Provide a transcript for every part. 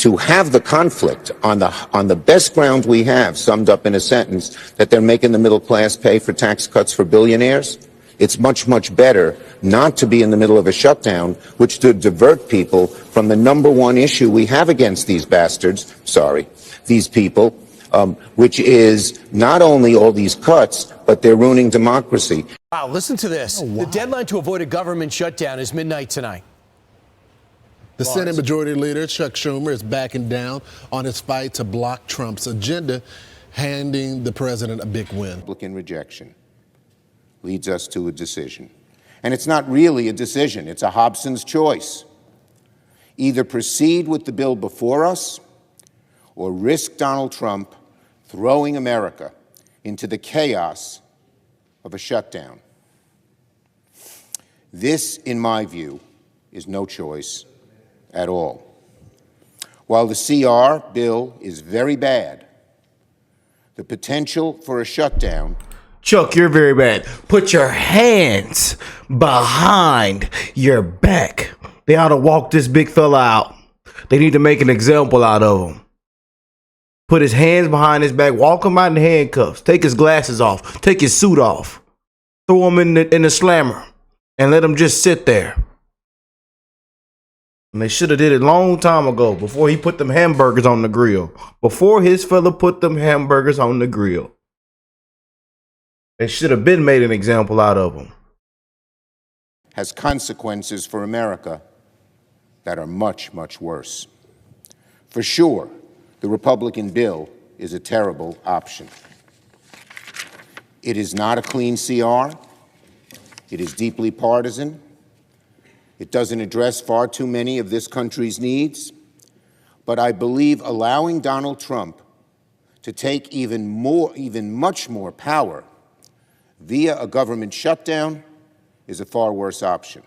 to have the conflict on the best ground we have, summed up in a sentence, that they're making the middle class pay for tax cuts for billionaires. It's much, much better not to be in the middle of a shutdown, which to divert people from the number one issue we have against these bastards, these people, which is not only all these cuts, but they're ruining democracy. Wow, listen to this. Oh, wow. The deadline to avoid a government shutdown is midnight tonight. The Senate Majority Leader, Chuck Schumer, is backing down on his fight to block Trump's agenda, handing the president a big win. Republican rejection leads us to a decision. And it's not really a decision, it's a Hobson's choice. Either proceed with the bill before us or risk Donald Trump throwing America into the chaos of a shutdown. This, in my view, is no choice at all. While the CR bill is very bad, the potential for a shutdown. Chuck, you're very bad. Put your hands behind your back. They ought to walk this big fella out. They need to make an example out of him. Put his hands behind his back. Walk him out in handcuffs. Take his glasses off. Take his suit off. Throw him in the slammer. And let him just sit there. And they should have did it a long time ago. Before he put them hamburgers on the grill. Before his fella put them hamburgers on the grill. They should have been made an example out of him. Has consequences for America that are much, much worse. For sure, the Republican bill is a terrible option. It is not a clean CR. It is deeply partisan. It doesn't address far too many of this country's needs. But I believe allowing Donald Trump to take even much more power via a government shutdown is a far worse option.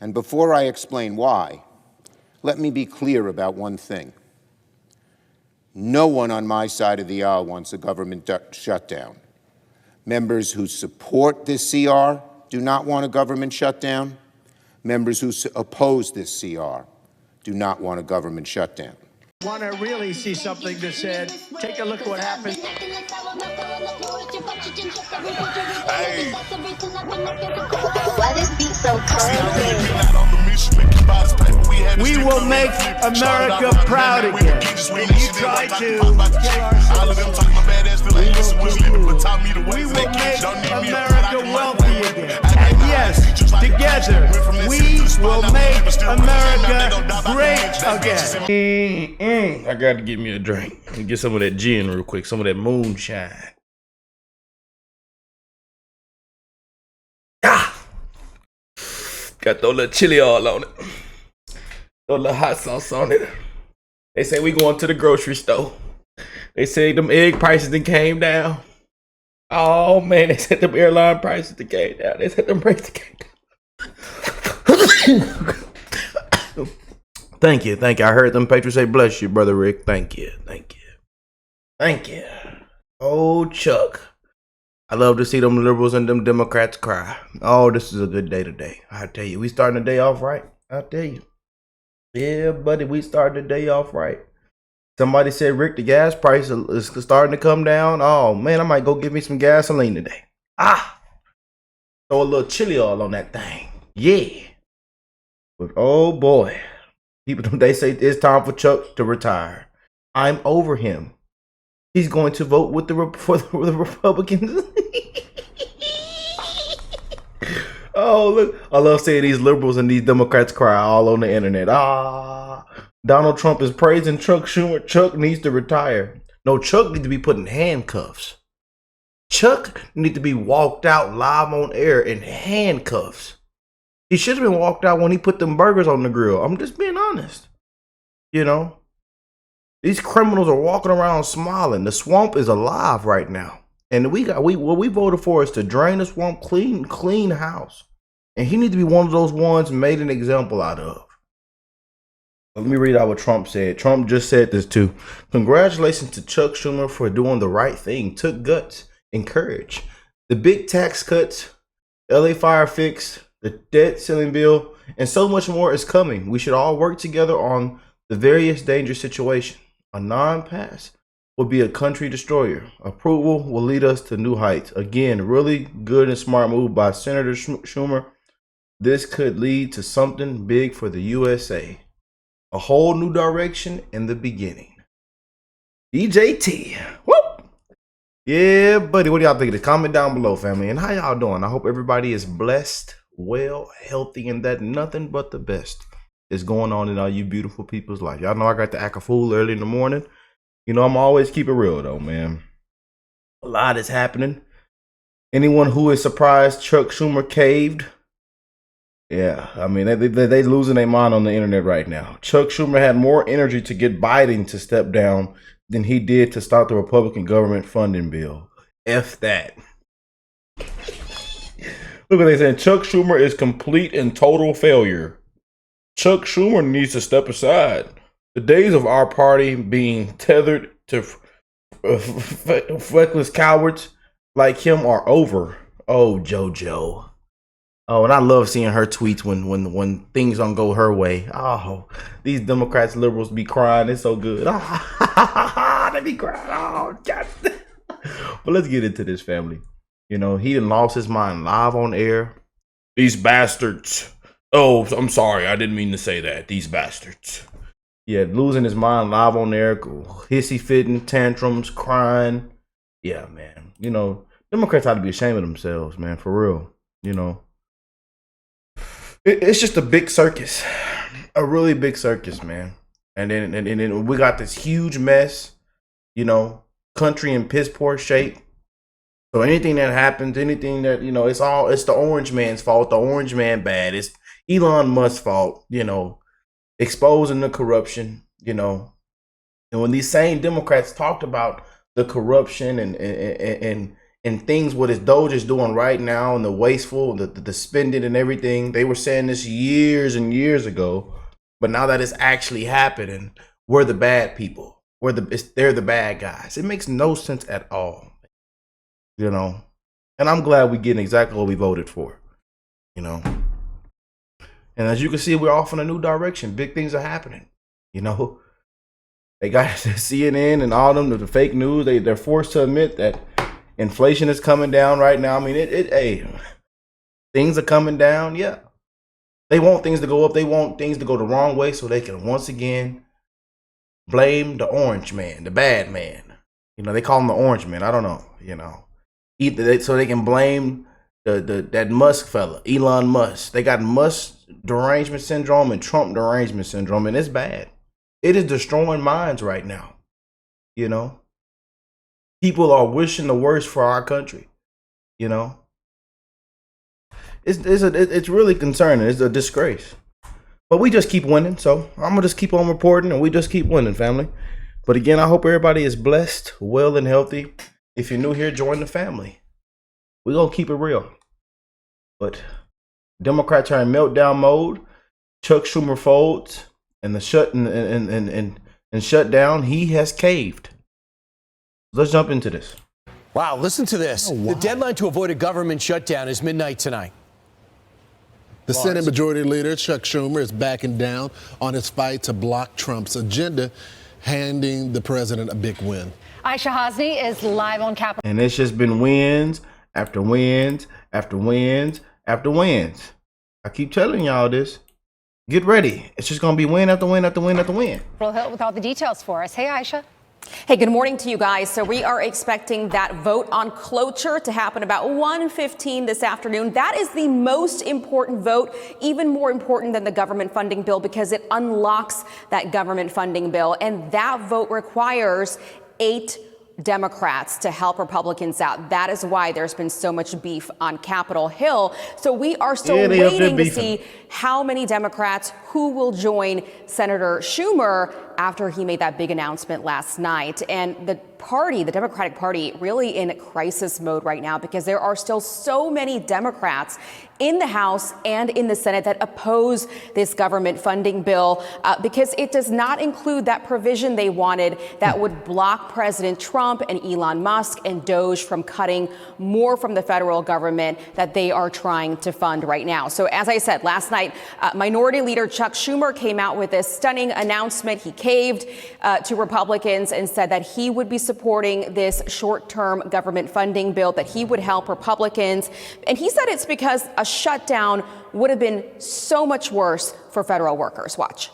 And before I explain why, let me be clear about one thing. No one on my side of the aisle wants a government shutdown. Members who support this CR do not want a government shutdown. Members who oppose this CR do not want a government shutdown. Want to really see something that said, take a look at what happened. Hey. Why this beat so cold? We will make America proud again. And you try to kill our We will make America wealthy again. And yes, together, we will make America great again. I gotta get me a drink and get some of that gin real quick, some of that moonshine. Got throw a little chili all on it. Throw a little hot sauce on it. They say we going to the grocery store. They say them egg prices that came down. Oh man, they said them airline prices that came down. They said them prices came down. Thank you. I heard them patrons say, bless you, Brother Rick. Thank you. Oh, Chuck. I love to see them liberals and them Democrats cry. Oh, this is a good day today. I tell you, we starting the day off right. I tell you. Yeah, buddy, we started the day off right. Somebody said, Rick, the gas price is starting to come down. Oh, man, I might go get me some gasoline today. Throw a little chili oil on that thing. Yeah. But, oh, boy. People, they say it's time for Chuck to retire. I'm over him. He's going to vote with for the Republicans. Oh, look. I love seeing these liberals and these Democrats cry all on the internet. Donald Trump is praising Chuck Schumer. Chuck needs to retire. No, Chuck needs to be put in handcuffs. Chuck needs to be walked out live on air in handcuffs. He should have been walked out when he put them burgers on the grill. I'm just being honest. You know, these criminals are walking around smiling. The swamp is alive right now. And what we voted for is to drain the swamp, clean house. And he needs to be one of those ones made an example out of. Let me read out what Trump said. Trump just said this too. Congratulations to Chuck Schumer for doing the right thing. Took guts and courage. The big tax cuts, LA fire fix, the debt ceiling bill, and so much more is coming. We should all work together on The various dangerous situation. A non-pass will be a country destroyer. Approval will lead us to new heights. Again, really good and smart move by Senator Schumer. This could lead to something big for the USA. A whole new direction in the beginning. DJT. Whoop! Yeah, buddy. What do y'all think of this? Comment down below, family. And how y'all doing? I hope everybody is blessed, well, healthy, and that nothing but the best is going on in all you beautiful people's life. Y'all know I got to act a fool early in the morning. You know, I'm always keep it real, though, man. A lot is happening. Anyone who is surprised Chuck Schumer caved, yeah, I mean, they losing their mind on the internet right now. Chuck Schumer had more energy to get Biden to step down than he did to start the Republican government funding bill. F that. Look what they saying. Chuck Schumer is complete and total failure. Chuck Schumer needs to step aside. The days of our party being tethered to feckless cowards like him are over. Oh, JoJo. Oh, and I love seeing her tweets when things don't go her way. Oh, these Democrats, liberals be crying. It's so good. Oh, they be crying. Oh, God. But let's get into this, family. You know, he done lost his mind live on air. These bastards. Oh, I'm sorry. I didn't mean to say that. These bastards. Yeah, losing his mind live on air. Hissy fitting, tantrums, crying. Yeah, man. You know, Democrats ought to be ashamed of themselves, man. For real. You know. It's just a big circus. A really big circus, man. And then we got this huge mess. You know, country in piss poor shape. So anything that happens, anything that, you know, it's the orange man's fault. The orange man bad. It's Elon Musk's fault, you know, exposing the corruption, you know. And when these same Democrats talked about the corruption and things what his Doge is doing right now and the wasteful, the spending and everything, they were saying this years and years ago. But now that it's actually happening, we're the bad people. They're the bad guys. It makes no sense at all. You know, and I'm glad we're getting exactly what we voted for, you know. And as you can see, we're off in a new direction. Big things are happening, you know. They got CNN and all them, the fake news. They're forced to admit that inflation is coming down right now. I mean, hey, things are coming down. Yeah, they want things to go up. They want things to go the wrong way so they can once again blame the orange man, the bad man. You know, they call him the orange man. I don't know, you know. So they can blame that Musk fella, Elon Musk. They got Musk derangement syndrome and Trump derangement syndrome, and it's bad. It is destroying minds right now. You know, people are wishing the worst for our country. You know, it's really concerning. It's a disgrace. But we just keep winning, so I'm gonna just keep on reporting, and we just keep winning, family. But again, I hope everybody is blessed, well, and healthy. If you're new here, join the family. We're going to keep it real. But Democrats are in meltdown mode. Chuck Schumer folds. And the shutdown, he has caved. Let's jump into this. Wow, listen to this. Oh, wow. The deadline to avoid a government shutdown is midnight tonight. The Senate Majority Leader, Chuck Schumer, is backing down on his fight to block Trump's agenda, handing the president a big win. Aisha Hasni is live on Capitol. And it's just been wins after wins after wins after wins. I keep telling y'all this. Get ready. It's just going to be win after win after win after win. Hill with all the details for us. Hey, Aisha. Hey, good morning to you guys. So we are expecting that vote on cloture to happen about 1:15 this afternoon. That is the most important vote, even more important than the government funding bill, because it unlocks that government funding bill. And that vote requires 8 Democrats to help Republicans out. That is why there's been so much beef on Capitol Hill. So we are still waiting to see how many Democrats who will join Senator Schumer after he made that big announcement last night. And the party, the Democratic Party, really in crisis mode right now because there are still so many Democrats in the House and in the Senate that oppose this government funding bill because it does not include that provision they wanted that would block President Trump and Elon Musk and Doge from cutting more from the federal government that they are trying to fund right now. So as I said, last night, Minority Leader Chuck Schumer came out with this stunning announcement. He caved to Republicans and said that he would be supporting this short-term government funding bill, that he would help Republicans. And he said it's because a shutdown would have been so much worse for federal workers. Watch.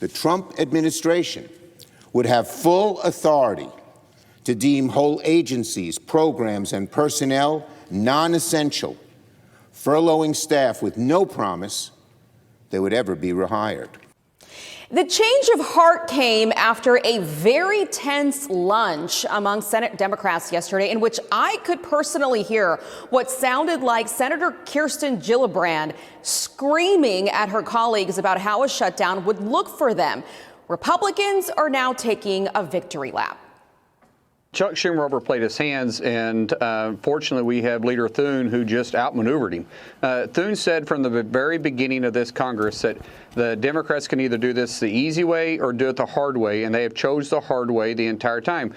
The Trump administration would have full authority to deem whole agencies, programs, and personnel non-essential, furloughing staff with no promise they would ever be rehired. The change of heart came after a very tense lunch among Senate Democrats yesterday, in which I could personally hear what sounded like Senator Kirsten Gillibrand screaming at her colleagues about how a shutdown would look for them. Republicans are now taking a victory lap. Chuck Schumer overplayed his hands, and fortunately, we have Leader Thune who just outmaneuvered him. Thune said from the very beginning of this Congress that the Democrats can either do this the easy way or do it the hard way, and they have chose the hard way the entire time.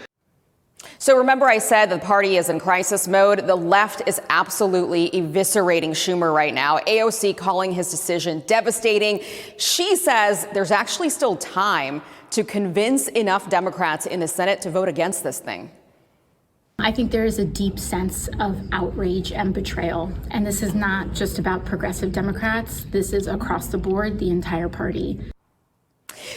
So remember I said the party is in crisis mode. The left is absolutely eviscerating Schumer right now. AOC calling his decision devastating. She says there's actually still time to convince enough Democrats in the Senate to vote against this thing. I think there is a deep sense of outrage and betrayal. And this is not just about progressive Democrats. This is across the board, the entire party.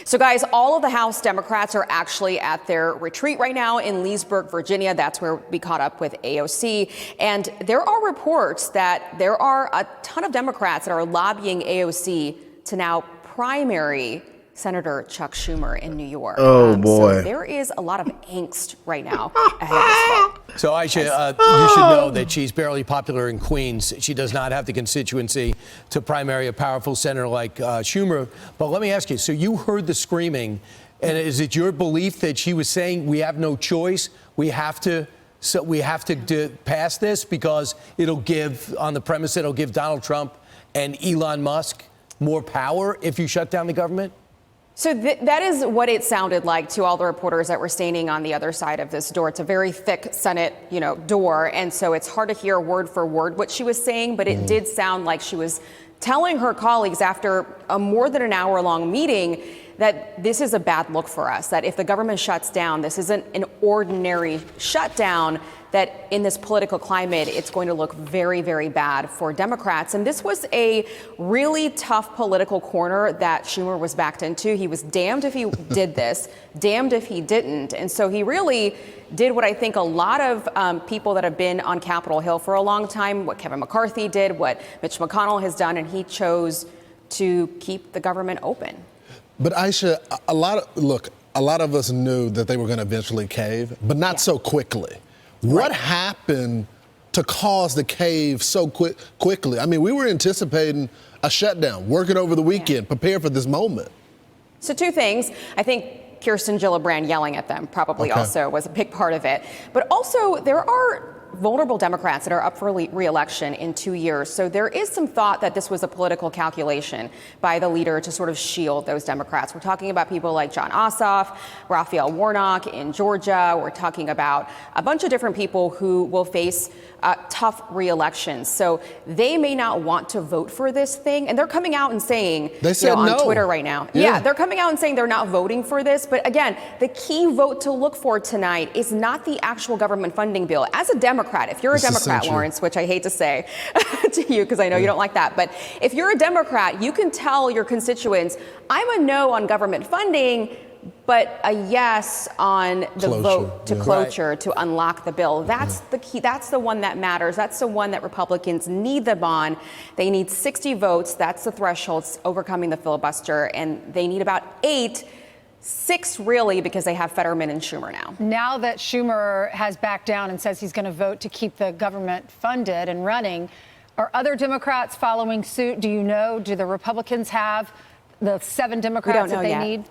So, guys, all of the House Democrats are actually at their retreat right now in Leesburg, Virginia. That's where we caught up with AOC. And there are reports that there are a ton of Democrats that are lobbying AOC to now primary Senator Chuck Schumer in New York. Oh, boy. So there is a lot of angst right now ahead of this vote. So, Aisha, you should know that she's barely popular in Queens. She does not have the constituency to primary a powerful senator like Schumer. But let me ask you, so you heard the screaming, and is it your belief that she was saying we have no choice, we have to pass this because it'll give, on the premise it'll give Donald Trump and Elon Musk more power if you shut down the government? So that is what it sounded like to all the reporters that were standing on the other side of this door. It's a very thick Senate, door. And so it's hard to hear word for word what she was saying, but it did sound like she was telling her colleagues after a more than an hour-long meeting that this is a bad look for us, that if the government shuts down, this isn't an ordinary shutdown, that in this political climate, it's going to look very, very bad for Democrats. And this was a really tough political corner that Schumer was backed into. He was damned if he did this, damned if he didn't. And so he really did what I think a lot of people that have been on Capitol Hill for a long time, what Kevin McCarthy did, what Mitch McConnell has done, and he chose to keep the government open. But Aisha, a lot of us knew that they were going to eventually cave, but not so quickly. What happened to cause the cave so quickly? I mean, we were anticipating a shutdown, working over the weekend, prepare for this moment. So two things. I think Kirsten Gillibrand yelling at them probably also was a big part of it. But also there are vulnerable Democrats that are up for re-election in 2 years. So there is some thought that this was a political calculation by the leader to sort of shield those Democrats. We're talking about people like Jon Ossoff, Raphael Warnock in Georgia. We're talking about a bunch of different people who will face tough re-elections. So they may not want to vote for this thing. And they're coming out and saying, they said on no. Twitter right now. Yeah, they're coming out and saying they're not voting for this. But again, the key vote to look for tonight is not the actual government funding bill. As a Democrat, if you're a Democrat, Lawrence, which I hate to say to you because I know you don't like that, but if you're a Democrat, you can tell your constituents, I'm a no on government funding, but a yes on the vote to cloture, to unlock the bill. That's the key. That's the one that matters. That's the one that Republicans need them on. They need 60 votes. That's the threshold, overcoming the filibuster. And they need about 6 really, because they have Fetterman and Schumer now. Now that Schumer has backed down and says he's going to vote to keep the government funded and running, are other Democrats following suit? Do you know? Do the Republicans have the 7 Democrats that they need?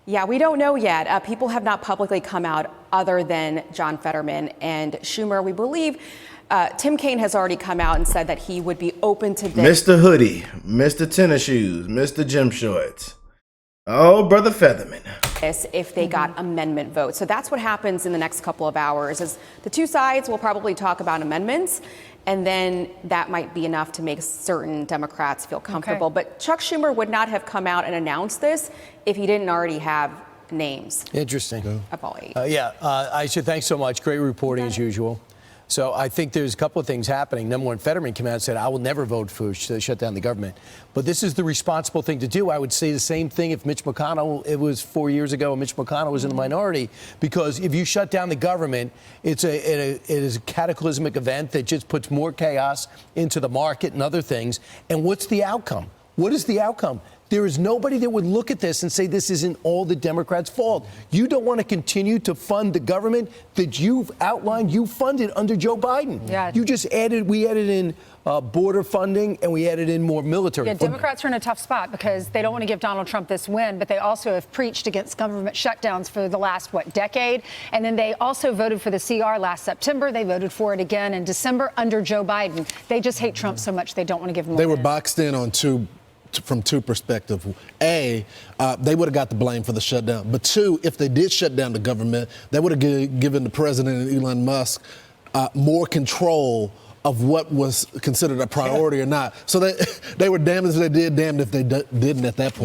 Yeah, we don't know yet. People have not publicly come out other than John Fetterman and Schumer. We believe Tim Kaine has already come out and said that he would be open to this. Mr. Hoodie, Mr. Tennis Shoes, Mr. Gym Shorts. Oh, Brother Featherman. If they got amendment votes. So that's what happens in the next couple of hours is the two sides will probably talk about amendments, and then that might be enough to make certain Democrats feel comfortable. Okay. But Chuck Schumer would not have come out and announced this if he didn't already have names. Interesting. Of all 8. Aisha, thanks so much. Great reporting as usual. So I think there's a couple of things happening. Number one, Fetterman came out and said, I will never vote to shut down the government. But this is the responsible thing to do. I would say the same thing if Mitch McConnell, it was 4 years ago, and Mitch McConnell was in the minority. Because if you shut down the government, it is a cataclysmic event that just puts more chaos into the market and other things. And what's the outcome? What is the outcome? There is nobody that would look at this and say this isn't all the Democrats' fault. You don't want to continue to fund the government that you've outlined you funded under Joe Biden. Yeah. We added in border funding, and we added in more military funding. Democrats are in a tough spot because they don't want to give Donald Trump this win, but they also have preached against government shutdowns for the last, decade? And then they also voted for the CR last September. They voted for it again in December under Joe Biden. They just hate Trump so much they don't want to give him a They were win. boxed in on from two perspectives. A, they would have got the blame for the shutdown. But two, if they did shut down the government, they would have given the president and Elon Musk more control of what was considered a priority or not. So they were damned if they did, damned if they didn't at that point.